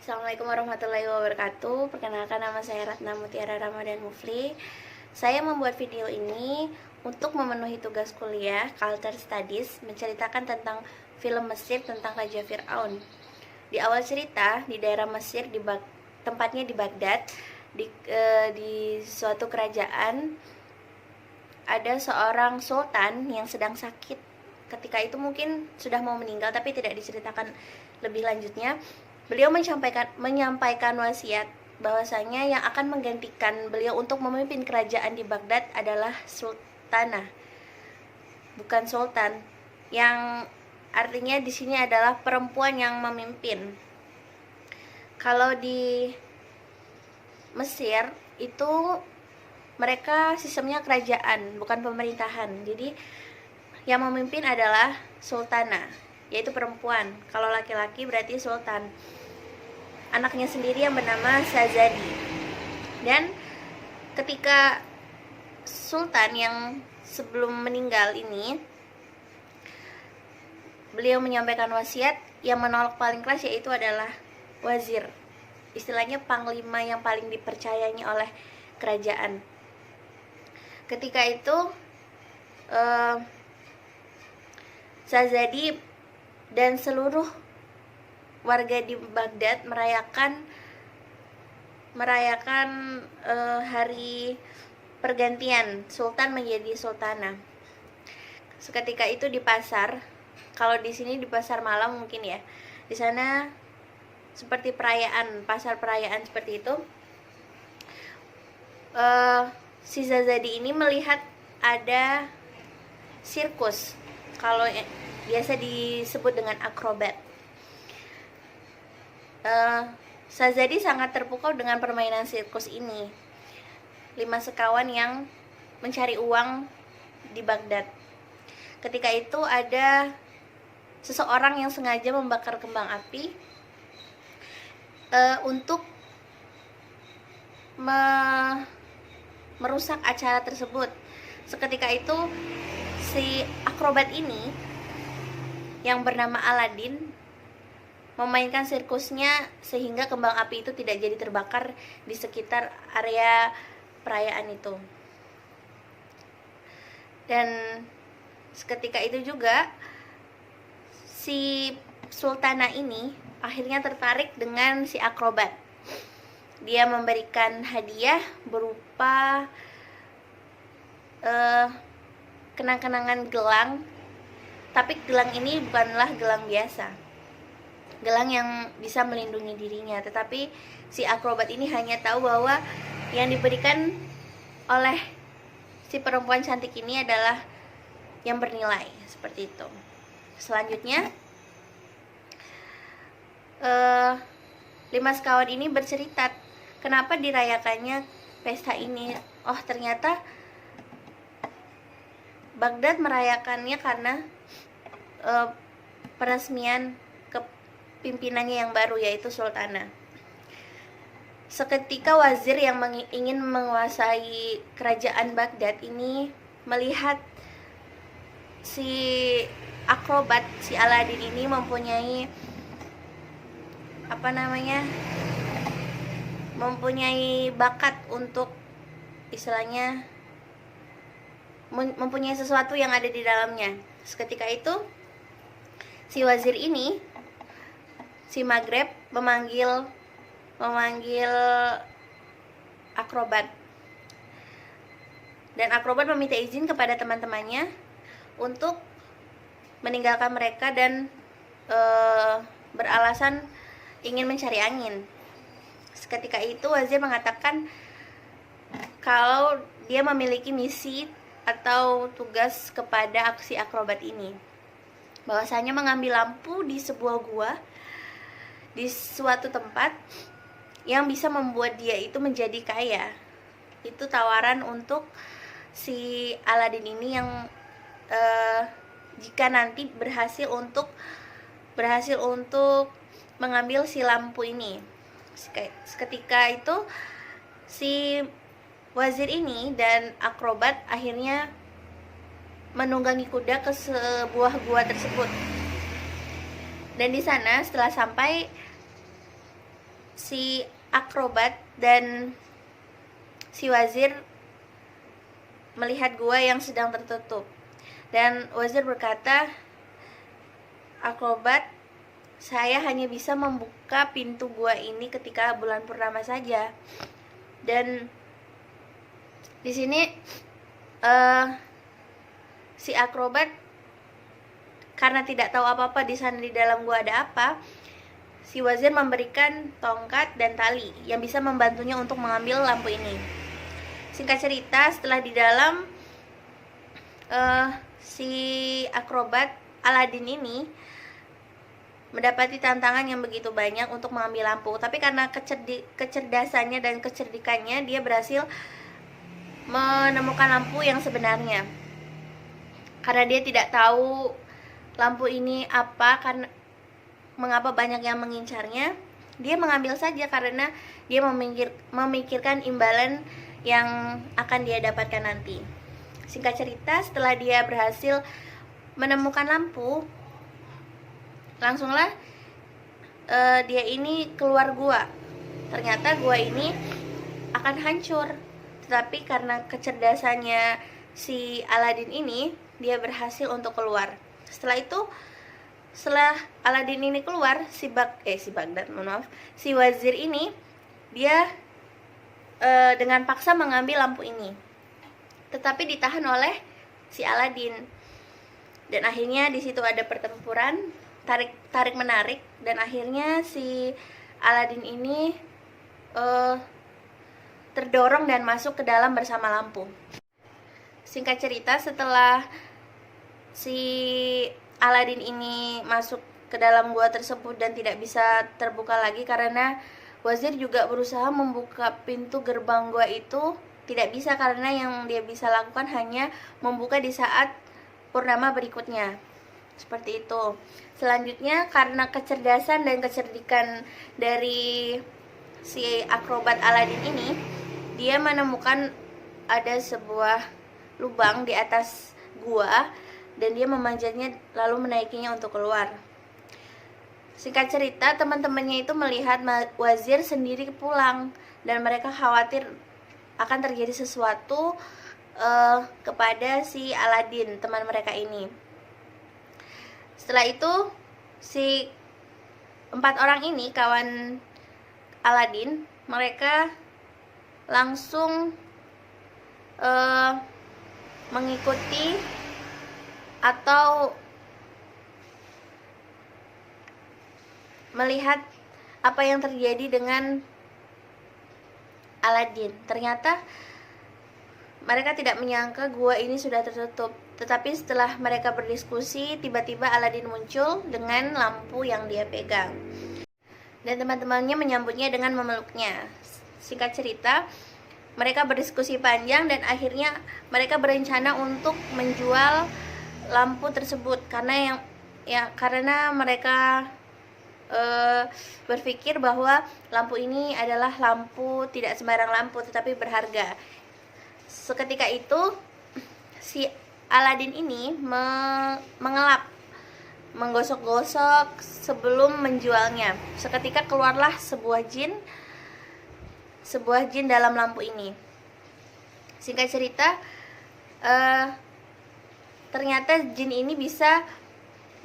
Assalamualaikum warahmatullahi wabarakatuh. Perkenalkan, nama saya Ratna Mutiara Ramadan Mufli. Saya membuat video ini untuk memenuhi tugas kuliah Culture Studies, menceritakan tentang film Mesir tentang Raja Fir'aun. Di awal cerita, di daerah Mesir, tempatnya di Baghdad, di suatu kerajaan, ada seorang sultan yang sedang sakit. Ketika itu mungkin sudah mau meninggal, tapi tidak diceritakan lebih lanjutnya. Beliau menyampaikan wasiat bahwasanya yang akan menggantikan beliau untuk memimpin kerajaan di Baghdad adalah sultanah, bukan sultan. Yang artinya di sini adalah perempuan yang memimpin. Kalau di Mesir itu mereka sistemnya kerajaan, bukan pemerintahan. Jadi yang memimpin adalah sultanah, yaitu perempuan. Kalau laki-laki berarti sultan. Anaknya sendiri yang bernama Sazadi. Dan ketika sultan yang sebelum meninggal ini, beliau menyampaikan wasiat, yang menolak paling keras yaitu adalah wazir. Istilahnya panglima yang paling dipercayai oleh kerajaan. Ketika itu Sazadi dan seluruh warga di Baghdad merayakan hari pergantian sultan menjadi sultanah. Seketika itu di pasar, kalau di sini di pasar malam mungkin ya, di sana seperti perayaan, pasar perayaan seperti itu. Si Sazadi ini melihat ada sirkus, kalau biasa disebut dengan akrobat. Sazadi sangat terpukau dengan permainan sirkus ini. 5 sekawan yang mencari uang di Baghdad. Ketika itu ada seseorang yang sengaja membakar kembang api untuk merusak acara tersebut. Seketika itu si akrobat ini yang bernama Aladin memainkan sirkusnya sehingga kembang api itu tidak jadi terbakar di sekitar area perayaan itu. Dan seketika itu juga si sultana ini akhirnya tertarik dengan si akrobat. Dia memberikan hadiah berupa kenang-kenangan gelang, tapi gelang ini bukanlah gelang biasa, gelang yang bisa melindungi dirinya, tetapi si akrobat ini hanya tahu bahwa yang diberikan oleh si perempuan cantik ini adalah yang bernilai, seperti itu. Selanjutnya 5 sekawan ini bercerita kenapa dirayakannya pesta ini. Oh, ternyata Baghdad merayakannya karena peresmian pimpinannya yang baru, yaitu sultanah. Seketika wazir yang ingin menguasai kerajaan Baghdad ini melihat si akrobat, si Aladin ini mempunyai mempunyai bakat untuk istilahnya mempunyai sesuatu yang ada di dalamnya. Seketika itu si wazir ini, si Maghreb, memanggil akrobat. Dan akrobat meminta izin kepada teman-temannya untuk meninggalkan mereka dan beralasan ingin mencari angin. Seketika itu wazir mengatakan kalau dia memiliki misi atau tugas kepada aksi akrobat ini, bahwasanya mengambil lampu di sebuah gua di suatu tempat yang bisa membuat dia itu menjadi kaya. Itu tawaran untuk si Aladin ini yang jika nanti berhasil untuk mengambil si lampu ini. Seketika itu si wazir ini dan akrobat akhirnya menunggangi kuda ke sebuah gua tersebut. Dan di sana setelah sampai si akrobat dan si wazir melihat gua yang sedang tertutup. Dan wazir berkata, akrobat, saya hanya bisa membuka pintu gua ini ketika bulan purnama saja. Dan di sini si akrobat karena tidak tahu apa-apa di sana di dalam gua ada apa, si wazir memberikan tongkat dan tali yang bisa membantunya untuk mengambil lampu ini. Singkat cerita, setelah di dalam si akrobat Aladin ini mendapati tantangan yang begitu banyak untuk mengambil lampu, tapi karena kecerdasannya dan kecerdikannya, dia berhasil menemukan lampu yang sebenarnya. Karena dia tidak tahu lampu ini apa, karena mengapa banyak yang mengincarnya, dia mengambil saja karena dia memikirkan imbalan yang akan dia dapatkan nanti. Singkat cerita, setelah dia berhasil menemukan lampu, langsunglah dia ini keluar gua. Ternyata gua ini akan hancur, tetapi karena kecerdasannya si Aladin ini, dia berhasil untuk keluar. Setelah Aladin ini keluar, si wazir ini, dia dengan paksa mengambil lampu ini, tetapi ditahan oleh si Aladin. Dan akhirnya di situ ada pertempuran, tarik menarik, dan akhirnya si Aladin ini terdorong dan masuk ke dalam bersama lampu. Singkat cerita, setelah si Aladin ini masuk ke dalam gua tersebut dan tidak bisa terbuka lagi karena wazir juga berusaha membuka pintu gerbang gua itu, tidak bisa karena yang dia bisa lakukan hanya membuka di saat purnama berikutnya. Seperti itu. Selanjutnya, karena kecerdasan dan kecerdikan dari si akrobat Aladin ini, dia menemukan ada sebuah lubang di atas gua dan dia memanjatnya lalu menaikinya untuk keluar. Singkat cerita, teman-temannya itu melihat wazir sendiri pulang dan mereka khawatir akan terjadi sesuatu kepada si Aladin, teman mereka ini. Setelah itu, si 4 orang ini, kawan Aladin, mereka langsung mengikuti atau melihat apa yang terjadi dengan Aladin. Ternyata mereka tidak menyangka gua ini sudah tertutup. Tetapi setelah mereka berdiskusi, tiba-tiba Aladin muncul dengan lampu yang dia pegang. Dan teman-temannya menyambutnya dengan memeluknya. Singkat cerita, mereka berdiskusi panjang dan akhirnya mereka berencana untuk menjual lampu tersebut karena mereka berpikir bahwa lampu ini adalah lampu, tidak sembarang lampu, tetapi berharga. Seketika itu si Aladin ini mengelap, menggosok-gosok sebelum menjualnya. Seketika keluarlah sebuah jin dalam lampu ini. Singkat cerita, ternyata jin ini bisa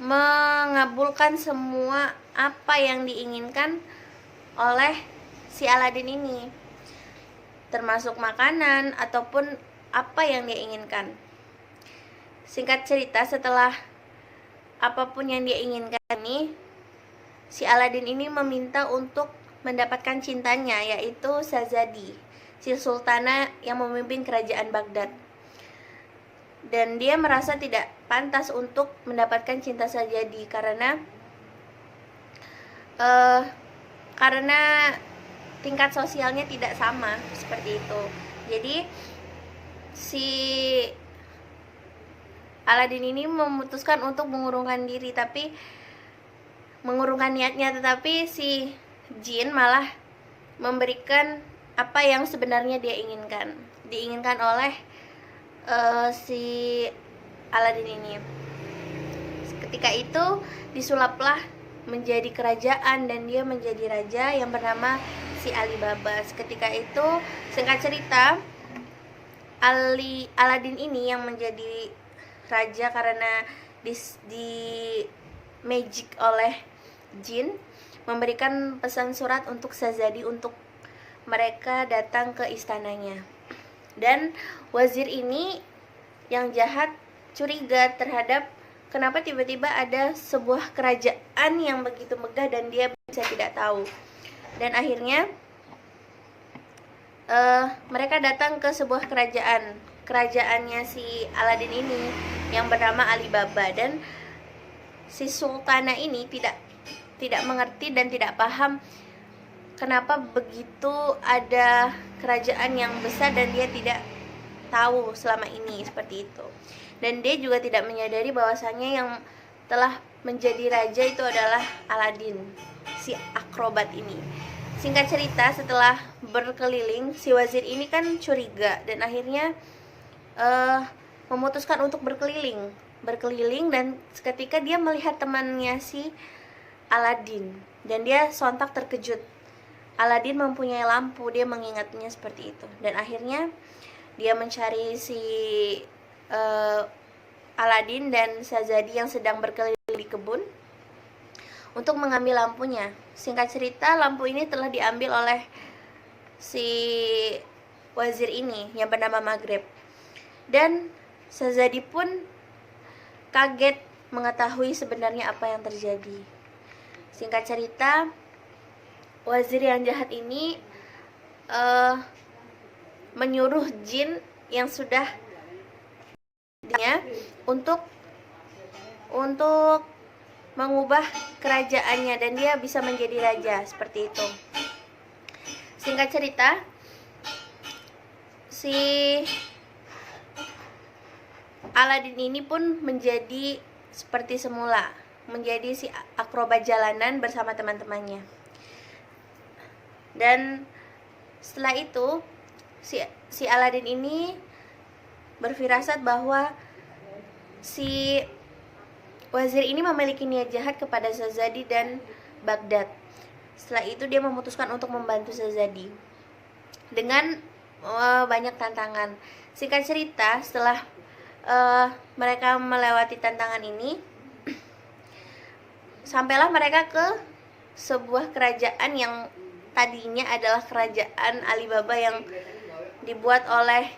mengabulkan semua apa yang diinginkan oleh si Aladin ini, termasuk makanan ataupun apa yang dia inginkan. Singkat cerita, setelah apapun yang dia inginkan ini, si Aladin ini meminta untuk mendapatkan cintanya, yaitu Sazadi, si sultana yang memimpin kerajaan Baghdad. Dan dia merasa tidak pantas untuk mendapatkan cinta Sazadi karena tingkat sosialnya tidak sama, seperti itu. Jadi si Aladin ini memutuskan untuk mengurungkan niatnya, tetapi si jin malah memberikan apa yang sebenarnya diinginkan oleh si Aladin ini. Ketika itu disulaplah menjadi kerajaan dan dia menjadi raja yang bernama si Alibaba. Ketika itu, singkat cerita, Aladin ini yang menjadi raja karena di magic oleh jin, memberikan pesan surat untuk Shahzadi untuk mereka datang ke istananya. Dan wazir ini yang jahat curiga terhadap kenapa tiba-tiba ada sebuah kerajaan yang begitu megah dan dia bisa tidak tahu. Dan akhirnya mereka datang ke sebuah kerajaannya si Aladin ini yang bernama Alibaba. Dan si sultana ini tidak mengerti dan tidak paham kenapa begitu ada kerajaan yang besar dan dia tidak tahu selama ini, seperti itu. Dan dia juga tidak menyadari bahwasanya yang telah menjadi raja itu adalah Aladin, si akrobat ini. Singkat cerita, setelah berkeliling, si wazir ini kan curiga dan akhirnya memutuskan untuk berkeliling dan seketika dia melihat temannya si Aladin dan dia sontak terkejut. Aladin mempunyai lampu, dia mengingatnya seperti itu. Dan akhirnya dia mencari si Aladin dan Shahzadi yang sedang berkeliling di kebun untuk mengambil lampunya. Singkat cerita, lampu ini telah diambil oleh si wazir ini yang bernama Maghrib. Dan Shahzadi pun kaget mengetahui sebenarnya apa yang terjadi. Singkat cerita, wazir yang jahat ini menyuruh jin yang sudah untuk mengubah kerajaannya dan dia bisa menjadi raja, seperti itu. Singkat cerita, si Aladin ini pun menjadi seperti semula, menjadi si akrobat jalanan bersama teman-temannya. Dan setelah itu si Aladin ini berfirasat bahwa si wazir ini memiliki niat jahat kepada Shahzadi dan Baghdad. Setelah itu dia memutuskan untuk membantu Shahzadi dengan banyak tantangan. Singkat cerita, setelah mereka melewati tantangan ini, sampailah mereka ke sebuah kerajaan yang tadinya adalah kerajaan Alibaba yang dibuat oleh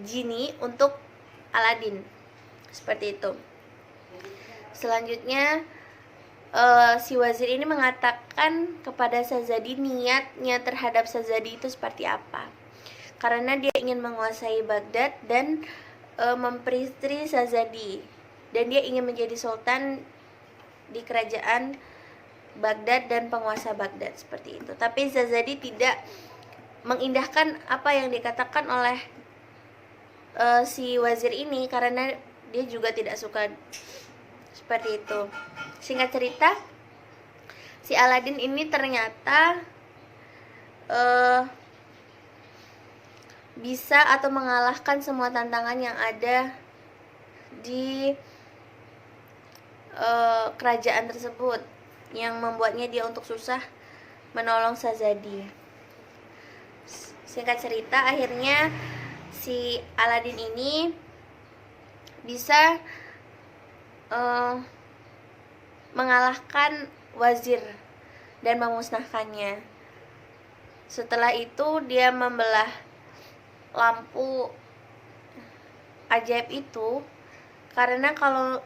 Genie untuk Aladin, seperti itu. Selanjutnya si wazir ini mengatakan kepada Shahzadi niatnya terhadap Shahzadi itu seperti apa, karena dia ingin menguasai Baghdad dan memperistri Shahzadi, dan dia ingin menjadi sultan di kerajaan Baghdad dan penguasa Baghdad, seperti itu. Tapi Shahzadi tidak mengindahkan apa yang dikatakan oleh si wazir ini karena dia juga tidak suka, seperti itu. Singkat cerita, si Aladin ini ternyata bisa atau mengalahkan semua tantangan yang ada di kerajaan tersebut yang membuatnya dia untuk susah menolong Shahzadi. Singkat cerita, akhirnya si Aladin ini bisa mengalahkan wazir dan memusnahkannya. Setelah itu dia membelah lampu ajaib itu, karena kalau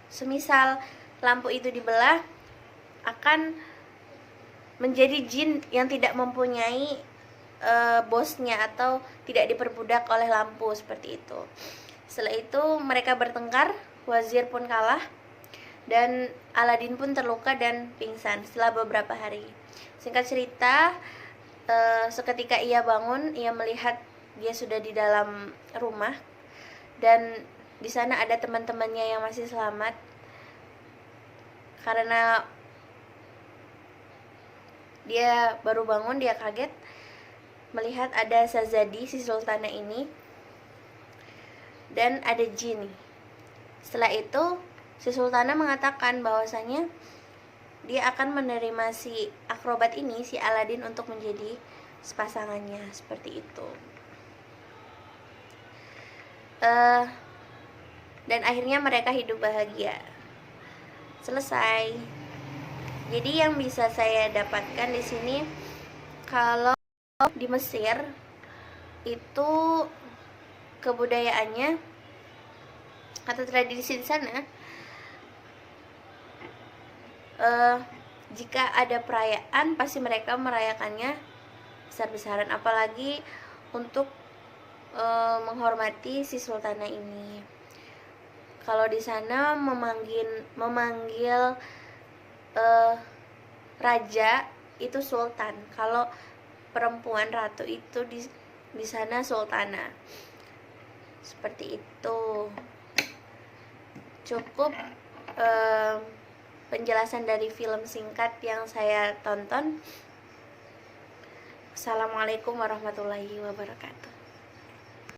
semisal lampu itu dibelah akan menjadi jin yang tidak mempunyai bosnya atau tidak diperbudak oleh lampu, seperti itu. Setelah itu mereka bertengkar, wazir pun kalah dan Aladin pun terluka dan pingsan setelah beberapa hari. Singkat cerita, seketika ia bangun, ia melihat dia sudah di dalam rumah dan di sana ada teman-temannya yang masih selamat. Karena dia baru bangun, dia kaget melihat ada Shahzadi, si sultana ini, dan ada jin. Setelah itu si sultana mengatakan bahwasanya dia akan menerima si akrobat ini, si Aladin, untuk menjadi sepasangannya, seperti itu. Dan akhirnya mereka hidup bahagia. Selesai. Jadi yang bisa saya dapatkan di sini, kalau di Mesir itu kebudayaannya atau tradisi di sana, jika ada perayaan pasti mereka merayakannya besar-besaran, apalagi untuk menghormati si sultana ini. Kalau di sana memanggil raja itu sultan, kalau perempuan ratu itu di sana sultana. Seperti itu. Cukup penjelasan dari film singkat yang saya tonton. Assalamualaikum warahmatullahi wabarakatuh.